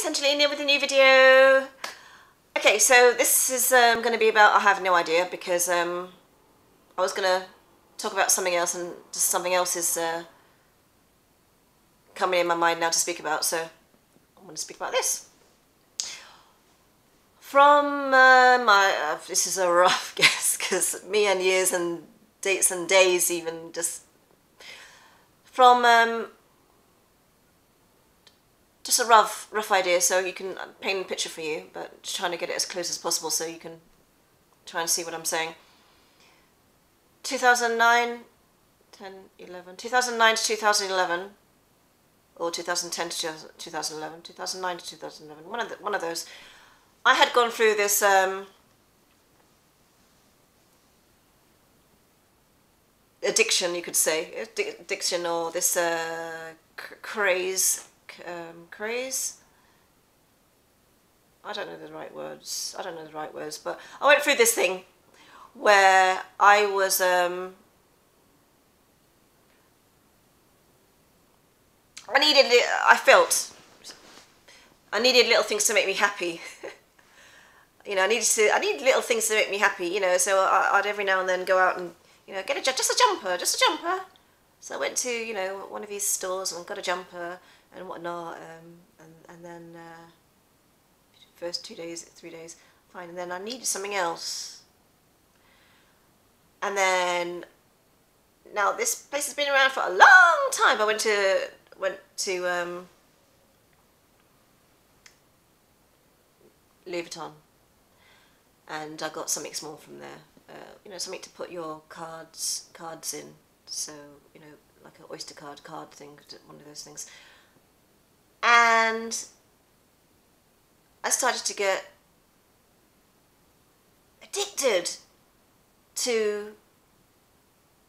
guys, Angelina here with a new video. Okay, so this is going to be about, I have no idea, because I was going to talk about something else and just something else is coming in my mind now to speak about, so I'm going to speak about this. From this is a rough guess, because me and years and dates and days even, just from just a rough idea, so you can paint a picture for you, but just trying to get it as close as possible so you can try and see what I'm saying. 2009 to 2011, or 2010 to 2011, 2009 to 2011, one of those. I had gone through this addiction, you could say, addiction, or this craze. I don't know the right words. But I went through this thing where I was I felt I needed little things to make me happy. You know, I need little things to make me happy. You know, so I'd every now and then go out and, you know, get just a jumper. So I went to, you know, one of these stores and got a jumper and whatnot, and then first 3 days, fine, and then I needed something else, and then now this place has been around for a long time. I went to Louis Vuitton, and I got something small from there, you know, something to put your cards in, so, you know, like an Oyster card thing, one of those things. And I started to get addicted to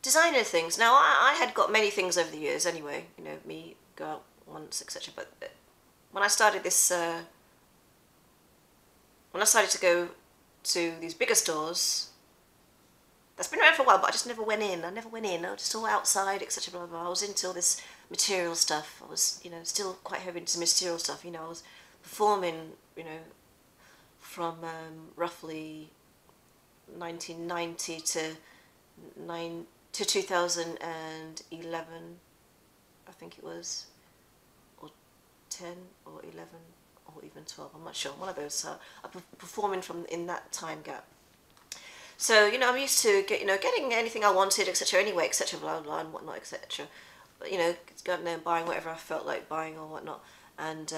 designer things. Now, I had got many things over the years anyway, you know, me go out once, etc. But when I started this, when I started to go to these bigger stores, that's been around for a while, but I just never went in. I was just all outside, etc. Blah, blah, blah. I was into all this material stuff. I was, you know, still quite heavy into material stuff. You know, I was performing, you know, from roughly 1990 to 2011, I think it was, or 10 or 11 or even 12. I'm not sure. One of those. I performing from in that time gap. So, you know, I'm used to getting anything I wanted, etc. Anyway, etc. Blah blah and whatnot, etc. But, you know, going there and buying whatever I felt like buying or whatnot. And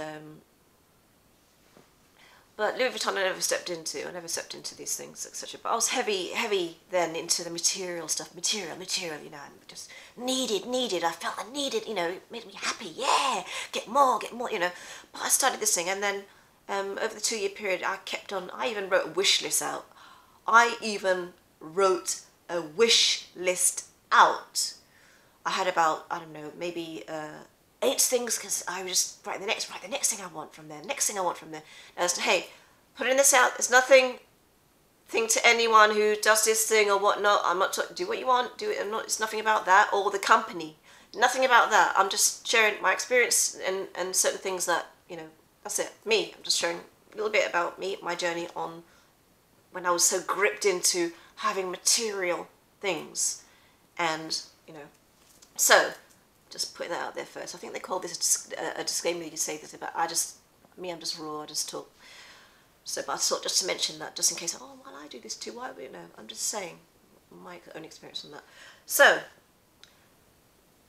but Louis Vuitton I never stepped into these things, etc. But I was heavy then into the material stuff, material, you know, and just needed. I felt I needed, you know, it made me happy. Yeah, get more, you know. But I started this thing, and then over the 2-year period, I even wrote a wish list out. I had about, I don't know, maybe 8 things, because I would just write the next thing I want from there, Now, hey, putting this out, there's nothing to anyone who does this thing or whatnot. I'm not talking, do what you want, do it, it's nothing about that, or the company, nothing about that. I'm just sharing my experience and certain things that, you know, that's it, me. I'm just sharing a little bit about me, my journey on when I was so gripped into having material things, and, you know, so just putting that out there first. I think they call this a disclaimer. You can say this, but I'm just raw. I just talk. So, but I thought just to mention that, just in case. Oh, well, I do this too. Why? You know, I'm just saying my own experience on that. So,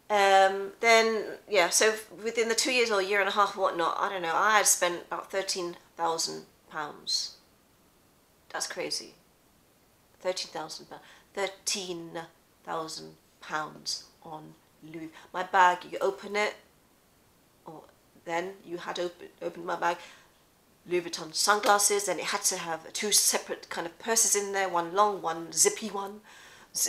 then yeah. So within the 2 years or year and a half, whatnot, I don't know. I had spent about £13,000. That's crazy. £13,000 on Louis. My bag, you open it, or then you had opened my bag, Louis Vuitton sunglasses, and it had to have 2 separate kind of purses in there, one long, one zippy one.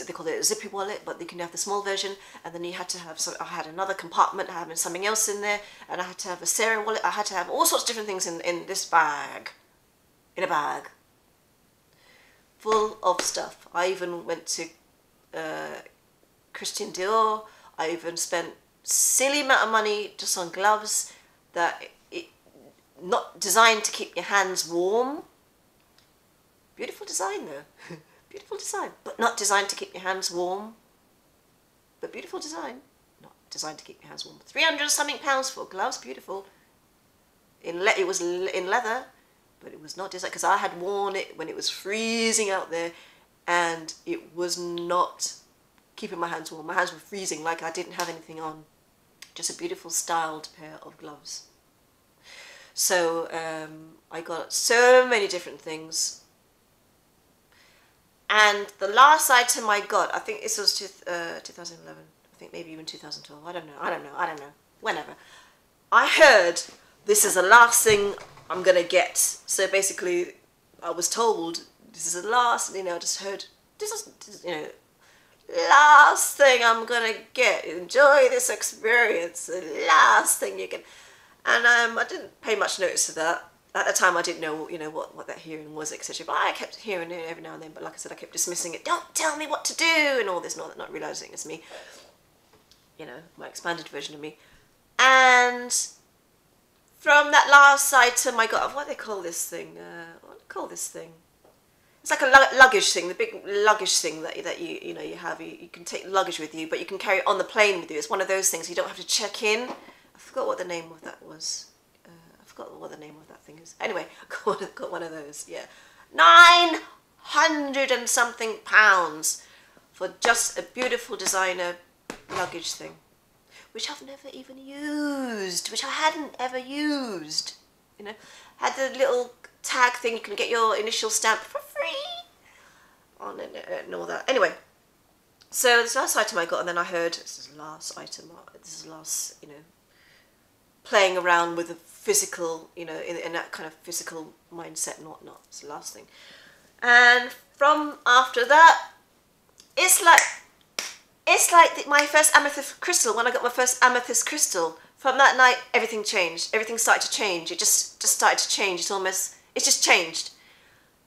They call it a zippy wallet, but you can have the small version, and then you had to have, so I had another compartment having something else in there, and I had to have a Sarah wallet. I had to have all sorts of different things in this bag, in a bag, full of stuff. I even went to Christian Dior. I even spent silly amount of money just on gloves that not designed to keep your hands warm. Beautiful design though. Beautiful design, but not designed to keep your hands warm. But beautiful design, not designed to keep your hands warm. 300 something pounds for gloves, beautiful. It was in leather, but it was not designed, because I had worn it when it was freezing out there, and it was not keeping my hands warm. My hands were freezing like I didn't have anything on. Just a beautiful styled pair of gloves. So I got so many different things. And the last item I got, I think this was 2011, I think maybe even 2012, I don't know, whenever. I heard this is the last thing I'm going to get. So basically, I was told this is the last, I just heard, this is, last thing I'm going to get. Enjoy this experience, the last thing you can. And I didn't pay much notice to that. At the time, I didn't know, what that hearing was, etc. But I kept hearing it every now and then. But like I said, I kept dismissing it. Don't tell me what to do, and all this, not realizing it's me. My expanded version of me. And from that last item, I got, what do they call this thing? What do they call this thing? It's like a luggage thing, the big luggage thing that you have. You can take luggage with you, but you can carry it on the plane with you. It's one of those things you don't have to check in. I forgot what the name of that was. What the name of that thing is. Anyway, I got one of those, yeah. 900 and something pounds for just a beautiful designer luggage thing, which I've never even used, which I hadn't ever used. Had the little tag thing, you can get your initial stamp for free on it and all that. Anyway, so this last item I got, and then I heard, this is the last item, this is the last, playing around with the physical, in that kind of physical mindset and whatnot. It's the last thing. And from after that, it's like my first amethyst crystal. When I got my first amethyst crystal, from that night, everything changed. Everything started to change. It just started to change. It just changed.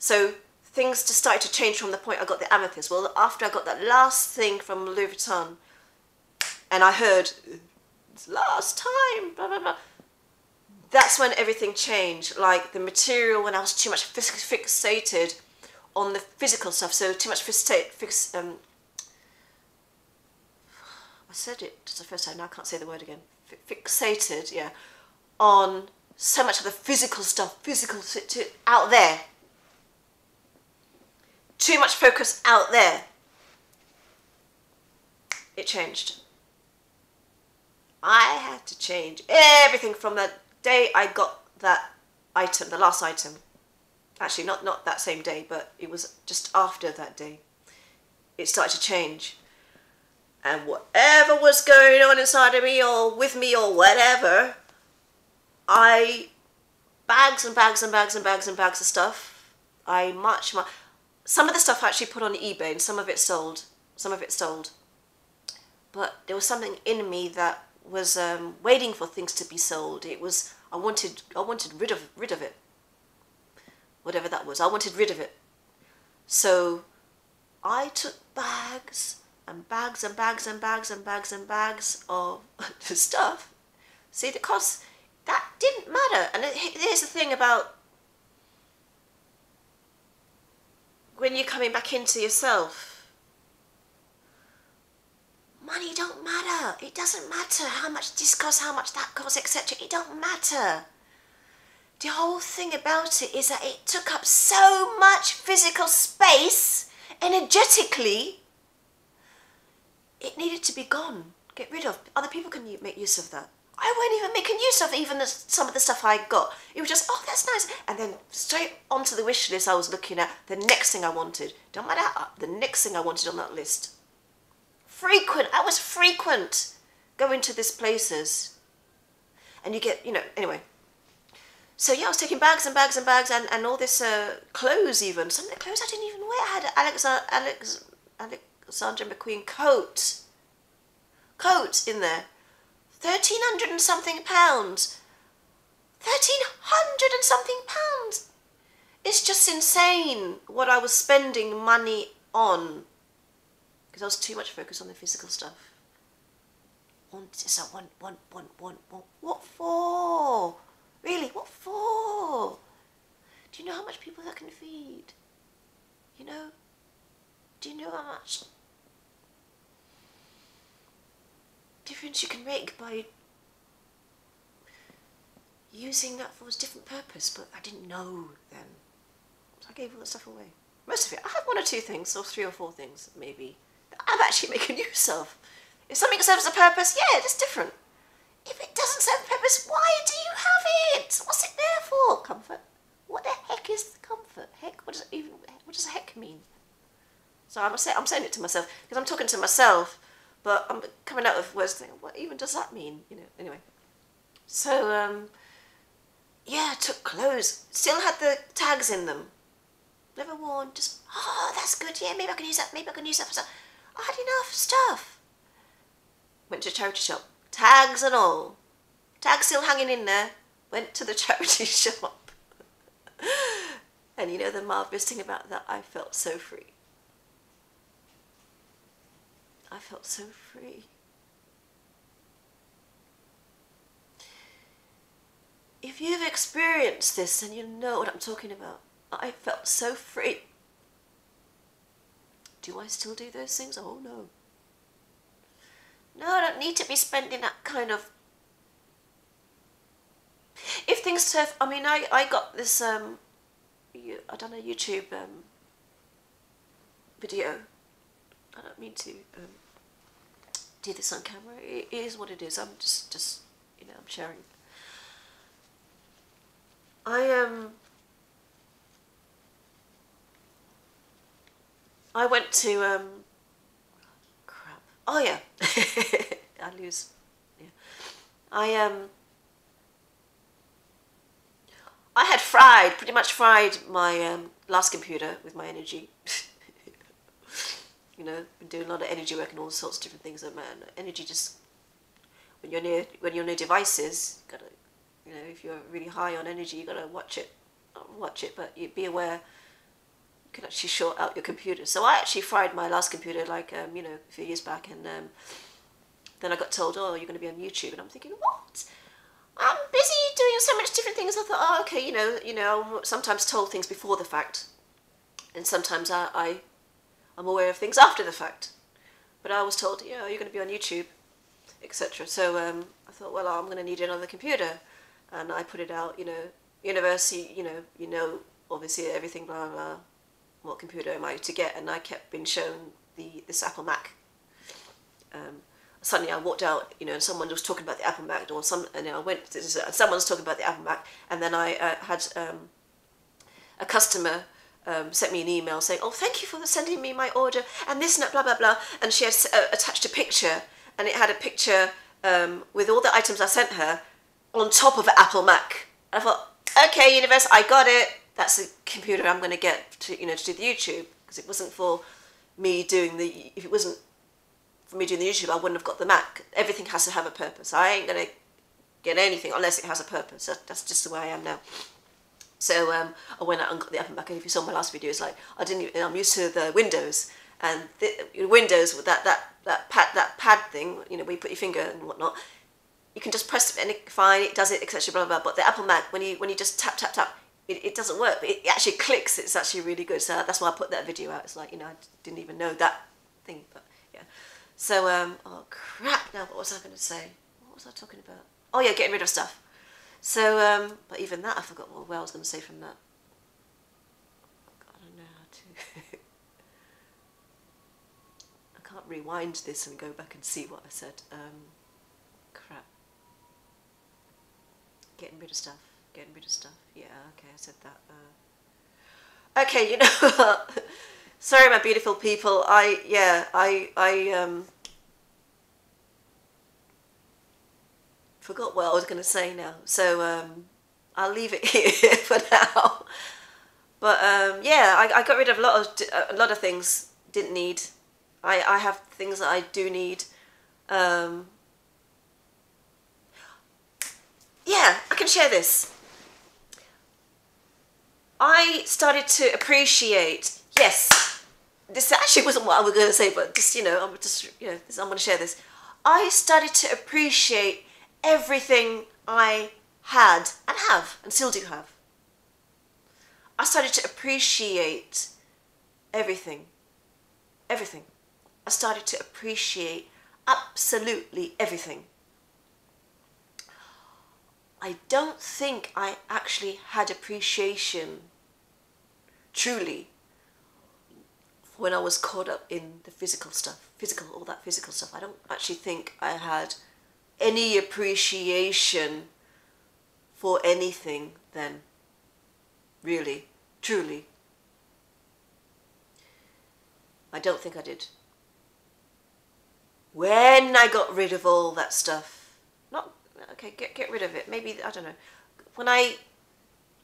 So things just started to change from the point I got the amethyst. Well, after I got that last thing from Louis Vuitton, and I heard, last time, blah, blah, blah. That's when everything changed. Like the material, when I was too much fixated on the physical stuff, so too much I said it just the first time, now I can't say the word again. Fixated, yeah, on so much of the physical stuff, out there. Too much focus out there. It changed. I had to change everything from that day I got that item, the last item. Actually, not that same day, but it was just after that day. It started to change. And whatever was going on inside of me or with me or whatever, bags and bags and bags and bags and bags of stuff. Some of the stuff I actually put on eBay and some of it sold. But there was something in me that was waiting for things to be sold. I wanted rid of it. Whatever that was, I wanted rid of it. So I took bags and bags and bags and bags and bags and bags of stuff. See, the cost, that didn't matter. And here's the thing about when you're coming back into yourself. Money don't matter. It doesn't matter how much this costs, how much that costs, etc. It don't matter. The whole thing about it is that it took up so much physical space, energetically, it needed to be gone, get rid of. Other people can make use of that. I weren't even making use of even some of the stuff I got. It was just, oh, that's nice. And then straight onto the wish list I was looking at, the next thing I wanted. Don't matter how, the next thing I wanted on that list. I was frequent going to these places. And you get, anyway. So yeah, I was taking bags and bags and bags and all this clothes even. Some of the clothes I didn't even wear. I had Alexander McQueen coat in there. 1,300 and something pounds. 1,300 and something pounds. It's just insane what I was spending money on. Because I was too much focused on the physical stuff. What for? Really, what for? much people that can feed? You know? Do you know how much difference you can make by using that for a different purpose? But I didn't know then. So I gave all that stuff away. Most of it. I have 1 or 2 things, or 3 or 4 things, maybe, that I'm actually making use of. If something serves a purpose, yeah, it's different. If it doesn't serve a purpose, why do you have it? What's it there for? Comfort. What the heck is the comfort? Heck, what does heck mean? So I'm saying it to myself, because I'm talking to myself, but I'm coming out with words thinking, what even does that mean? You know, anyway. So, yeah, I took clothes. Still had the tags in them. Never worn, just, oh, that's good, yeah, maybe I can use that, maybe I can use that for stuff. I had enough stuff. Went to a charity shop. Tags and all. Tags still hanging in there. Went to the charity shop. And you know the marvellous thing about that? I felt so free. I felt so free. If you've experienced this, then you know what I'm talking about. I felt so free. Do I still do those things? Oh no. No, I don't need to be spending that kind of... If things serve... I mean, I got this... I done a YouTube video. I don't mean to do this on camera. It is what it is. I'm just you know, I'm sharing. I went to crap. Oh yeah, I lose. Yeah, I had pretty much fried my last computer with my energy. You know, been doing a lot of energy work and all sorts of different things. And man, energy just when you're near devices, you gotta, you know, if you're really high on energy, you gotta watch it. Not watch it, but you be aware. You can actually short out your computer. So I actually fried my last computer like you know, a few years back, and then I got told, oh, you're going to be on YouTube, and I'm thinking, what? I'm busy doing so much different things. I thought, oh, okay, you know, I'm sometimes told things before the fact, and sometimes I'm aware of things after the fact. But I was told, yeah, you're going to be on YouTube, etc. So I thought, well, I'm going to need another computer, and I put it out, you know, university, you know, obviously everything, blah, blah, blah. What computer am I to get? And I kept being shown this Apple Mac. Suddenly I walked out, you know, and someone was talking about the Apple Mac, and I went, someone was talking about the Apple Mac, and then I had a customer sent me an email saying, oh, thank you for sending me my order, and this and that, blah, blah, blah, and she had attached a picture, and it had a picture with all the items I sent her on top of an Apple Mac. And I thought, okay, universe, I got it. That's the computer I'm going to get to, you know, to do the YouTube, because it wasn't for me doing the. If it wasn't for me doing the YouTube, I wouldn't have got the Mac. Everything has to have a purpose. I ain't going to get anything unless it has a purpose. That's just the way I am now. So I went out and got the Apple Mac, and if you saw my last video, it's like I'm used to the Windows, and Windows with that pad thing, you know, where you put your finger and whatnot. You can just press it and fine, it does it, etc. Blah, blah, blah. But the Apple Mac, when you just tap, it doesn't work. But it actually clicks. It's actually really good. So that's why I put that video out. It's like, you know, I didn't even know that thing. But yeah. So oh crap! Now what was I going to say? What was I talking about? Oh yeah, getting rid of stuff. So but even that I forgot what I was going to say from that. I don't know how to. I can't rewind this and go back and see what I said. Crap. Getting rid of stuff. Getting rid of stuff. Yeah, okay, I said that. Okay, you know, sorry, my beautiful people. I forgot what I was going to say now. So I'll leave it here for now. But yeah, I got rid of a lot of things didn't need. I have things that I do need. Yeah, I can share this. I started to appreciate, yes, this actually wasn't what I was going to say, but just, you know, I'm going to share this. I started to appreciate everything I had and have and still do have. I started to appreciate everything. Everything. I started to appreciate absolutely everything. I don't think I actually had appreciation truly when I was caught up in the physical stuff, all that physical stuff. I don't actually think I had any appreciation for anything then, really, truly. I don't think I did. When I got rid of all that stuff, not, okay, get rid of it, maybe, I don't know, when I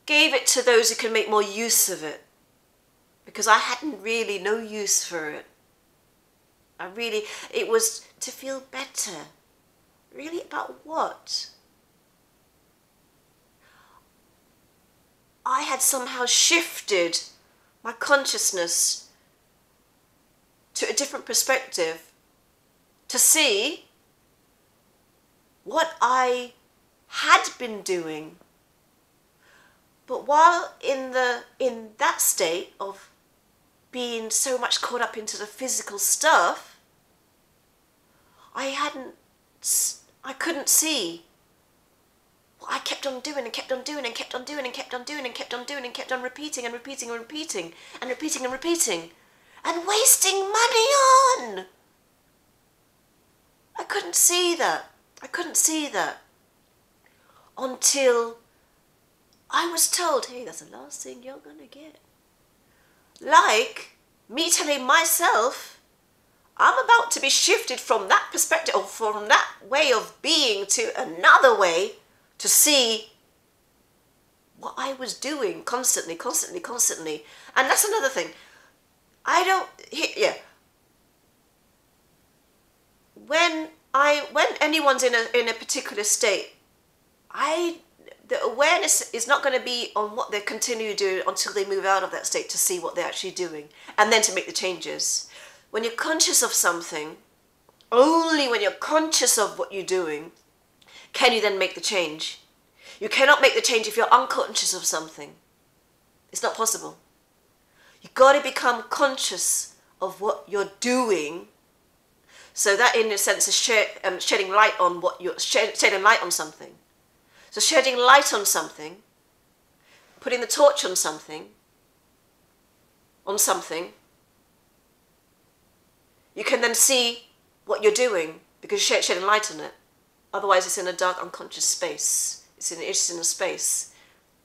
gave it to those who can make more use of it, because I hadn't really no use for it. It was to feel better. Really, about what? I had somehow shifted my consciousness to a different perspective to see what I had been doing. But while in that state of being so much caught up into the physical stuff, I couldn't see what I kept on doing and kept on doing and kept on doing and kept on doing and kept on doing and kept on repeating and repeating and repeating and repeating and repeating and wasting money on. I couldn't see that. I couldn't see that until I was told, hey, that's the last thing you're gonna get. Like me telling myself, I'm about to be shifted from that perspective, or from that way of being to another way, to see what I was doing constantly. And that's another thing. When anyone's in a particular state, the awareness is not going to be on what they continue to do until they move out of that state to see what they're actually doing and then to make the changes. When you're conscious of something, only when you're conscious of what you're doing can you then make the change. You cannot make the change if you're unconscious of something. It's not possible. You've got to become conscious of what you're doing. So that, in a sense, is shedding light on what you're shedding light on something. So shedding light on something, putting the torch on something, you can then see what you're doing because you're shedding light on it. Otherwise, it's in a dark, unconscious space. It's in a space,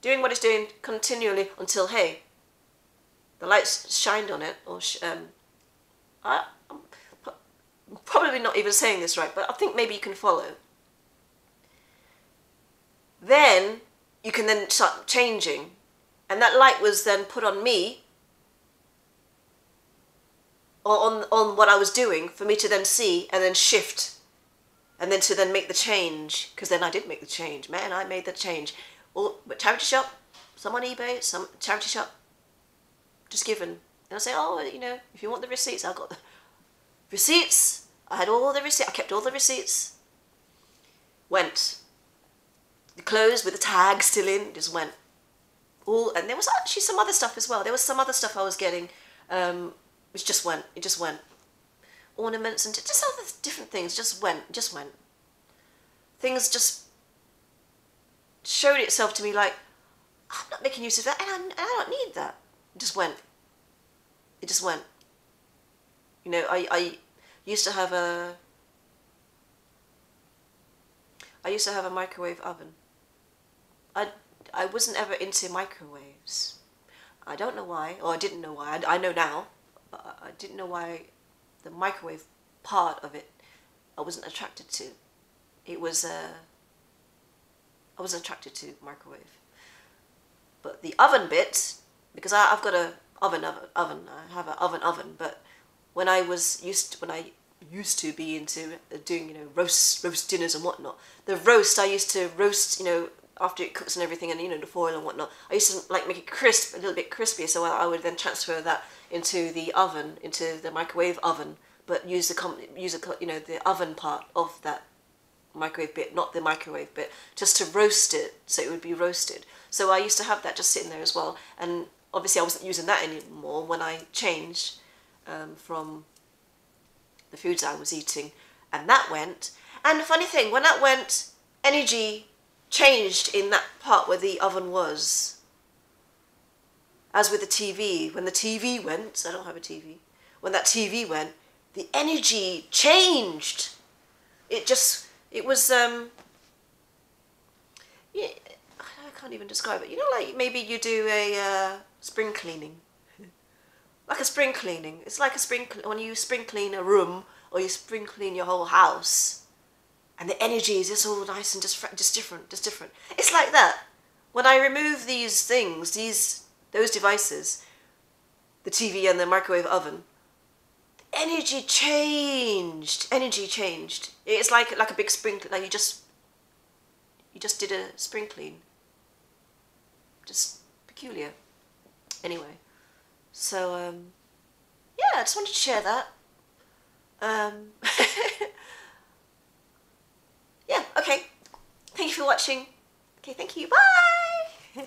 doing what it's doing continually until, hey, the light's shined on it, or I'm probably not even saying this right, but I think maybe you can follow. Then you can then start changing, and that light was then put on me, or on what I was doing, for me to then see and then shift, and then to then make the change. Because then I did make the change. Man, I made the change. But charity shop, some on eBay, some charity shop, just given. And I say, oh, if you want the receipts, I've got the receipts. I had all the receipts. I kept all the receipts. Went. The clothes with the tag still in, just went. And there was actually some other stuff as well. There was some other stuff I was getting, which just went. It just went. Ornaments and just other different things just went. Things just showed itself to me like, I'm not making use of that, and I don't need that. It just went. I used to have a microwave oven. I wasn't ever into microwaves. I don't know why, or I didn't know why. I know now, but I didn't know why the microwave part of it I wasn't attracted to. I wasn't attracted to microwave. But the oven bit, because I've got a oven. I have an oven. But when I used to be into doing roast dinners and whatnot, the roast I used to roast after it cooks and everything, and the foil and whatnot. I used to like make it crisp, a little bit crispier, so I would then transfer that into the oven, into the microwave oven, but use the oven part of that microwave bit, not the microwave bit, just to roast it, so it would be roasted. So I used to have that just sitting there as well, and obviously I wasn't using that anymore when I changed from the foods I was eating, and that went. And the funny thing, when that went, energy changed in that part where the oven was. As with the TV, when the TV went, I don't have a TV, when that TV went, the energy changed. It was, yeah, I can't even describe it. You know, like maybe you do a spring cleaning. Like a spring cleaning. It's like a when you spring clean a room or you spring clean your whole house, and the energy is just all nice and just different. It's like that. When I remove these things, those devices, the TV and the microwave oven, energy changed. It's like a big spring, like you just did a spring clean. Just peculiar. Anyway, so yeah, I just wanted to share that. Yeah, okay. Thank you for watching. Okay, thank you. Bye.